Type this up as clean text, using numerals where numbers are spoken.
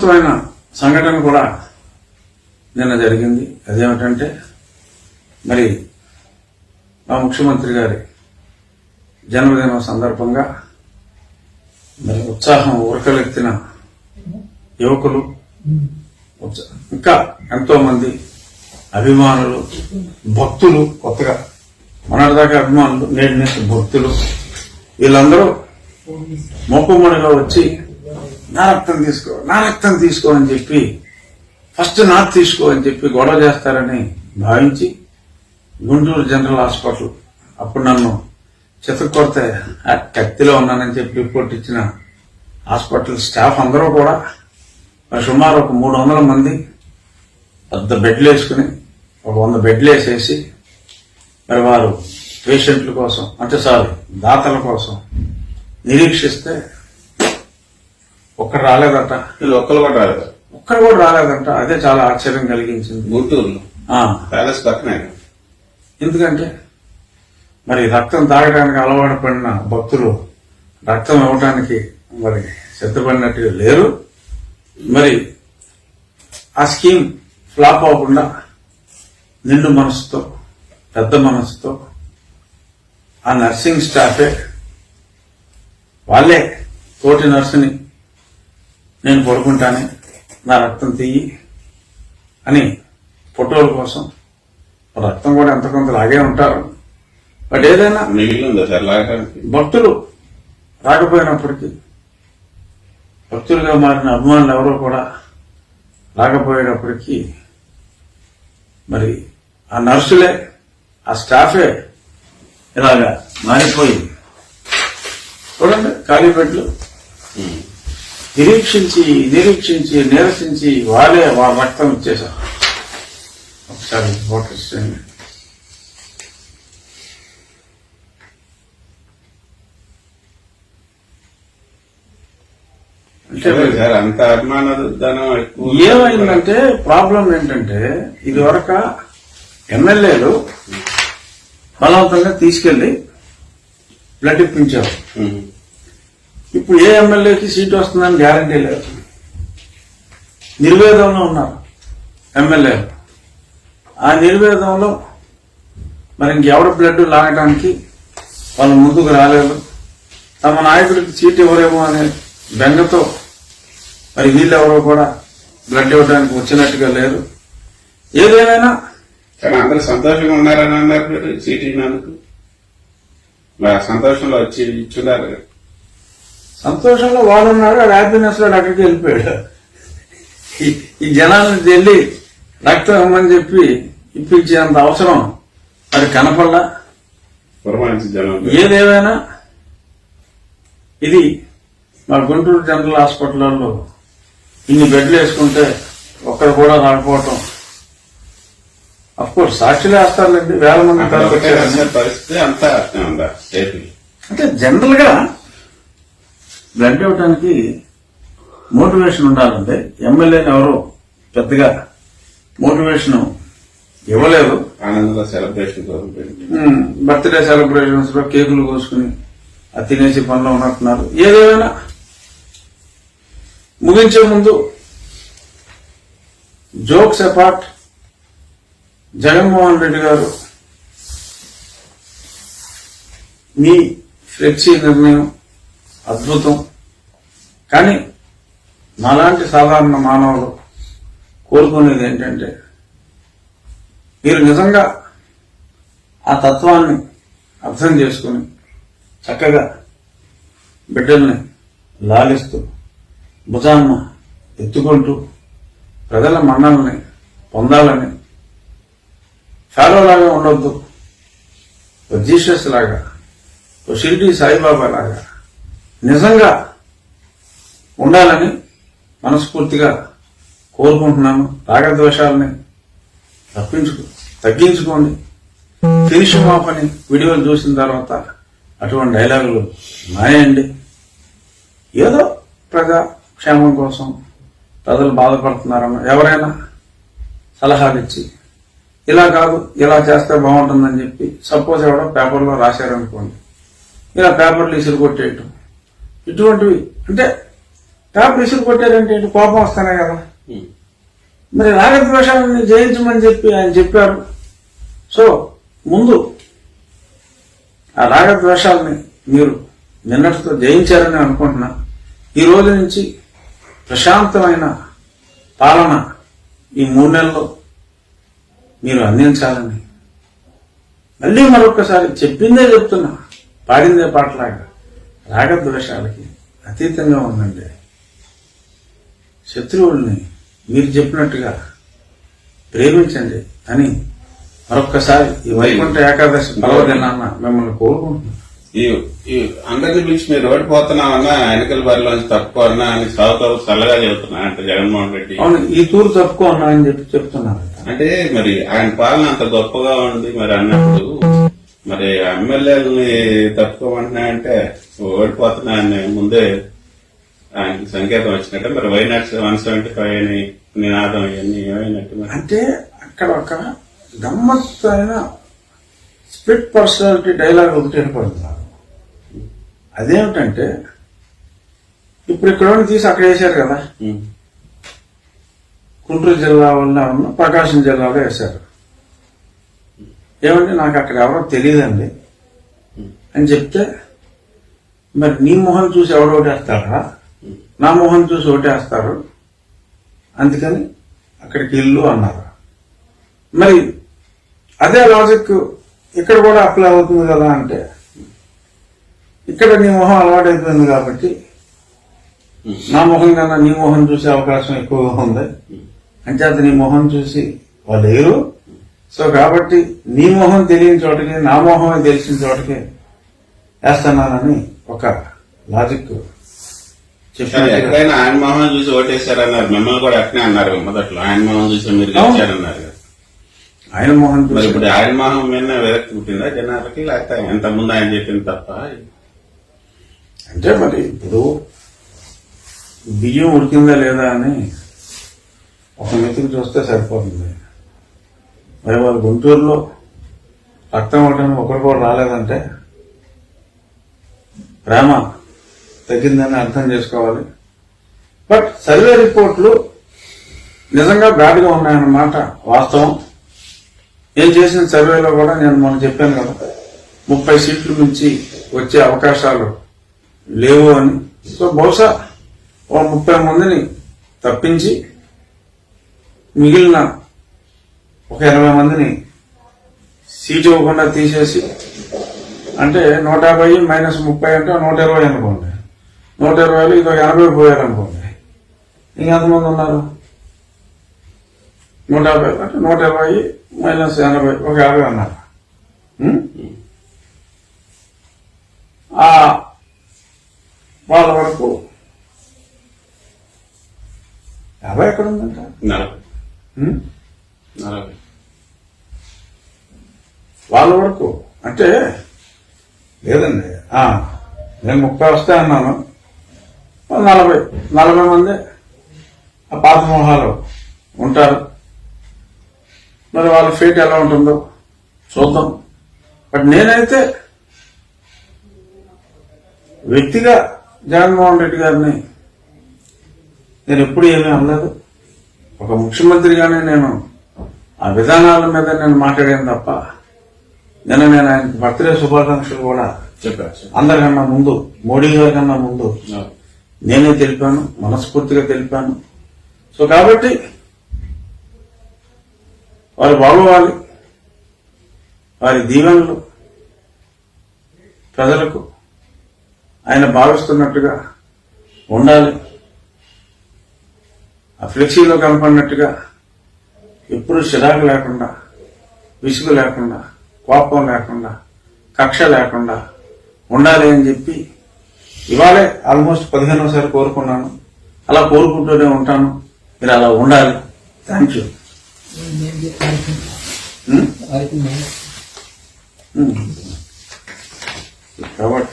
అద్భుతమైన సంఘటన కూడా నిన్న జరిగింది. అదేమిటంటే మరి మా ముఖ్యమంత్రి గారి జన్మదినం సందర్భంగా మరి ఉత్సాహం ఉరకలెత్తిన యువకులు, ఇంకా ఎంతో మంది అభిమానులు, భక్తులు, కొత్తగా మొన్నటిదాకా అభిమానులు, నేటి నుంచి భక్తులు, వీళ్ళందరూ మొక్కుమడిగా వచ్చి నా రక్తం తీసుకో అని చెప్పి, ఫస్ట్ నాది తీసుకో అని చెప్పి గొడవ చేస్తారని భావించి గుంటూరు జనరల్ హాస్పిటల్, అప్పుడు నన్ను చితకొడితే కత్తిలో ఉన్నానని చెప్పి రిపోర్ట్ ఇచ్చిన హాస్పిటల్ స్టాఫ్ అందరూ కూడా సుమారు ఒక 300 మంది పెద్ద బెడ్లు వేసుకుని, ఒక 100 బెడ్లు వేసేసి మరి వారు పేషెంట్ల కోసం, దాతల కోసం నిరీక్షిస్తే ఒక్కరు రాలేదట. ఒక్కరు కూడా రాలేదంట. అదే చాలా ఆశ్చర్యం కలిగించింది. గుంటూరులో ప్యాలెస్ పక్కనే. ఎందుకంటే మరి రక్తం తాగడానికి అలవాటు పడిన భక్తులు రక్తం ఇవ్వడానికి మరి సిద్ధపడినట్టుగా లేరు. మరి ఆ స్కీమ్ ఫ్లాప్ అవ్వకుండా నిండు మనసుతో, పెద్ద మనసుతో ఆ నర్సింగ్ స్టాఫే వాళ్ళే తోటి నర్సుని నేను పడుకుంటానే నా రక్తం తీయి అని ఫోటోల కోసం, రక్తం కూడా ఎంత కొంత లాగే ఉంటారు. బట్ ఏదైనా భక్తులు రాకపోయినప్పటికీ, భక్తులుగా మారిన అభిమానులు ఎవరో కూడా రాకపోయేటప్పటికీ మరి ఆ నర్సులే, ఆ స్టాఫే ఇలాగా మారిపోయి చూడండి, ఖాళీ బెడ్లు నిరీక్షించి నిరసించి వాళ్ళ రక్తం ఇచ్చేశారు. ఒకసారి ఫోటో ఇచ్చేయండి. అంత అభిమానం ఏమైందంటే ప్రాబ్లం ఏంటంటే, ఇది వరకు ఎమ్మెల్యేలు బలవంతంగా తీసుకెళ్లి బ్లడ్ ఇప్పించారు. ఇప్పుడు ఏ ఎమ్మెల్యేకి సీటు వస్తుందని గ్యారంటీ లేదు. నిర్వేదంలో ఉన్నారు ఎమ్మెల్యేలు. ఆ నిర్వేదంలో మరి ఇంకెవరి బ్లడ్ లాగడానికి వాళ్ళు ముందుకు రాలేదు. తమ నాయకుడికి సీటు ఇవ్వరేమో అనే బెంగతో మరి వీళ్ళెవరో కూడా బ్లడ్ ఇవ్వడానికి వచ్చినట్టుగా లేరు. ఏదేమైనా కానీ అందరూ సంతోషంగా ఉన్నారని అన్నారు. సీటు ఇచ్చినందుకు సంతోషంలో వచ్చి ఇచ్చున్నారు. సంతోషంలో వాడున్నాడు, ఆ హ్యాపీనెస్ లో అక్కడికి వెళ్ళిపోయాడు. ఈ జనాలను వెళ్ళి రక్తం ఇవ్వమని చెప్పి ఇప్పించేంత అవసరం మరి కనపడలా. ఏదేమైనా ఇది మా గుంటూరు జనరల్ హాస్పిటల్లో ఇన్ని బెడ్లు వేసుకుంటే ఒక్కరు కూడా రాకపోవటం, అఫ్కోర్స్ సాక్షులే వేస్తారులేండి, వేల మంది పరిస్థితి అంతా అంటే జనరల్ గా బ్లడ్ ఇవ్వడానికి మోటివేషన్ ఉండాలంటే ఎమ్మెల్యేని ఎవరు పెద్దగా మోటివేషన్ ఇవ్వలేదు. ఆనందంగా సెలబ్రేషన్, బర్త్డే సెలబ్రేషన్స్ లో కేకులు కోసుకుని అది తినేసి పనిలో ఉన్నట్టున్నారు. ఏదేమైనా ముగించే ముందు జోక్స్ అపార్ట్, జగన్మోహన్ రెడ్డి గారు మీ ఫ్లెక్సీ నిర్ణయం అద్భుతం. కానీ నాలాంటి సాధారణ మానవులు కోరుకునేది ఏంటంటే, మీరు నిజంగా ఆ తత్వాన్ని అర్థం చేసుకుని చక్కగా బిడ్డల్ని లాలిస్తూ భుజాన్న ఎత్తుకుంటూ ప్రజల మన్నల్ని పొందాలని, ఫాలోలాగా ఉండొద్దు, జీసస్ లాగా, షిరిడి సాయిబాబా లాగా నిజంగా ఉండాలని మనస్ఫూర్తిగా కోరుకుంటున్నాను. రాగద్వేషాలని తగ్గించుకోండి. ఫినిష్ ఆఫ్ అని వీడియోలు చూసిన తర్వాత అటువంటి డైలాగులు మానేయండి. ఏదో ప్రజా క్షేమం కోసం ప్రజలు బాధపడుతున్నారన్న ఎవరైనా సలహాలు ఇచ్చి ఇలా కాదు ఇలా చేస్తే బాగుంటుందని చెప్పి సపోజ్ ఎవడో పేపర్లో రాశారనుకోండి, ఇలా పేపర్లు ఇసురు కొట్టేయటం, ఇటువంటివి అంటే టాప్ విసురు కొట్టారంటే ఏంటి? కోపం వస్తానే కదా. ఉమ్. మరి రాగద్వేషాలను జయించమని చెప్పి ఆయన చెప్పారు. సో ముందు ఆ రాగద్వేషాలని మీరు నిన్నటితో జయించారని అనుకుంటున్నా. ఈ రోజు నుంచి ప్రశాంతమైన పాలన ఈ 3 నెలల్లో మీరు అందించాలని మళ్ళీ మరొకసారి చెప్పిందే చెప్తున్నా, పాడిందే పాటలాగా రాగద్వేషాలకి అతీతంగా ఉందండి. శత్రువుల్ని మీరు చెప్పినట్టుగా ప్రేమించండి అని మరొక్కసారి ఈ వైకుంఠ ఏకాదశి పర్వదినాన్న మిమ్మల్ని కోరుకుంటున్నాను. ఈ అందరిని పిలిచి మీరు ఓడిపోతున్నామన్నా ఎన్నికల బరిలోంచి తప్పుకోన్నా అని సాగుతావు చల్లగా చెబుతున్నా అంటే జగన్మోహన్ రెడ్డి. అవును, ఈ తూరు తప్పుకోన్నా అని చెప్పి చెప్తున్నారు. అంటే మరి ఆయన పాలన అంత గొప్పగా ఉంది మరి అన్నప్పుడు మరి ఎమ్మెల్యేలని తప్పుకోమంటున్నాయంటే ఓడిపోతున్నాయని ముందే ఆయనకి సంకేతం వచ్చినట్టే. మరి వైనాట్ 175 అని నినాదం ఇవన్నీ ఏమైనట్టు మరి? అంటే అక్కడ ఒక గమ్మత్తైన స్ప్లిట్ పర్సనాలిటీ డైలాగ్ ఒకటి ఏర్పడుతున్నారు. అదేమిటంటే ఇప్పుడు ఇక్కడ తీసి అక్కడ వేశారు కదా, ఉమ్. గుంటూరు జిల్లా వల్ల ఉన్న ప్రకాశం జిల్లాలో వేశారు. ఏమంటే నాకు అక్కడ ఎవరో తెలియదండి అని చెప్తే, మరి నీ మొహం చూసి ఎవరు ఓటేస్తారా, నా మొహం చూసి ఓటేస్తారు, అందుకని అక్కడికి ఇల్లు అన్నారు. మరి అదే లాజిక్ ఇక్కడ కూడా అప్లై అవుతుంది కదా. అంటే ఇక్కడ నీ మొహం అలవాటైపోయింది కాబట్టి నా మొహం కన్నా నీ మొహం చూసే అవకాశం ఎక్కువగా ఉంది. అంచేత నీ మొహం చూసి వాళ్ళు లేరు. సో కాబట్టి నీ మొహం తెలియని చోటకి నా మొహమే తెలిసిన చోటకి వేస్తున్నానని ఒక లాజిక్ చెప్పారు. ఎక్కడైనా ఆయన మొహం చూసి ఓటేశారన్నారు, మిమ్మల్ని కూడా అట్నే అన్నారు మొదట్లో. ఆయన మొహం చూసి మీరు గెలిచారన్నారు కదా. ఆయన మొహం మరి చూసి ఇప్పుడు ఆయన మొహం మీద విరక్తి పుట్టిందా జనాలకి, లేకపోతే ఎంతమంది ఆయన చెప్పింది తప్ప? అంటే మరి ఇప్పుడు బియ్యం ఉడికిందా లేదా అని ఒక మెతుకు చూస్తే సరిపోతుంది. మరి వాళ్ళు గుంటూరులో రక్తం ఇవ్వడానికి ఒకరు కూడా రాలేదంటే ప్రేమ తగ్గిందని అర్థం చేసుకోవాలి. బట్ సర్వే రిపోర్ట్లు నిజంగా బ్యాడ్గా ఉన్నాయన్నమాట వాస్తవం. నేను చేసిన సర్వేలో కూడా నేను మొన్న చెప్పాను కదా, 30 సీట్లు మించి వచ్చే అవకాశాలు లేవు అని. సో బహుశా 30 మందిని తప్పించి మిగిలిన ఒక 20 మందిని సీట్ ఇవ్వకుండా తీసేసి, అంటే 150 మైనస్ 30 అంటే 120 అనుకోండి. 120లో ఇది 80 పోయారు అనుకోండి. ఇంకెంతమంది ఉన్నారు? 150 అంటే 120 మైనస్ 80 ఒక 50 అన్నారు. వాళ్ళ వరకు 50 ఎక్కడ ఉందంట? 40. వాళ్ళ వరకు అంటే లేదండి. నేను 30 వస్తే అన్నాను, 40 మంది ఆ పాత మోహాలు ఉంటారు. మరి వాళ్ళ ఫేట్ ఎలా ఉంటుందో చూద్దాం. బట్ నేనైతే వ్యక్తిగా జగన్మోహన్ రెడ్డి గారిని నేను ఎప్పుడు ఏమీ అనలేదు. ఒక ముఖ్యమంత్రిగానే నేను ఆ విధానాల మీద నేను మాట్లాడాను తప్ప, నేను ఆయనకి బర్త్డే శుభాకాంక్షలు కూడా చెప్పారు అందరికన్నా ముందు, మోడీ గారి కన్నా ముందు నేనే తెలిపాను, మనస్ఫూర్తిగా తెలిపాను. సో కాబట్టి వారు బాగోవాలి, వారి దీవెనలు ప్రజలకు ఆయన భావిస్తున్నట్టుగా ఉండాలి. ఆ ఫ్లెక్సీలో కనపడినట్టుగా ఎప్పుడు చిరాకు లేకుండా, విసుగు లేకుండా, కోపం లేకుండా, కక్ష లేకుండా ఉండాలి అని చెప్పి ఇవాళే ఆల్మోస్ట్ 15సారి కోరుకున్నాను. అలా కోరుకుంటూనే ఉంటాను. మీరు అలా ఉండాలి. Thank you. కాబట్టి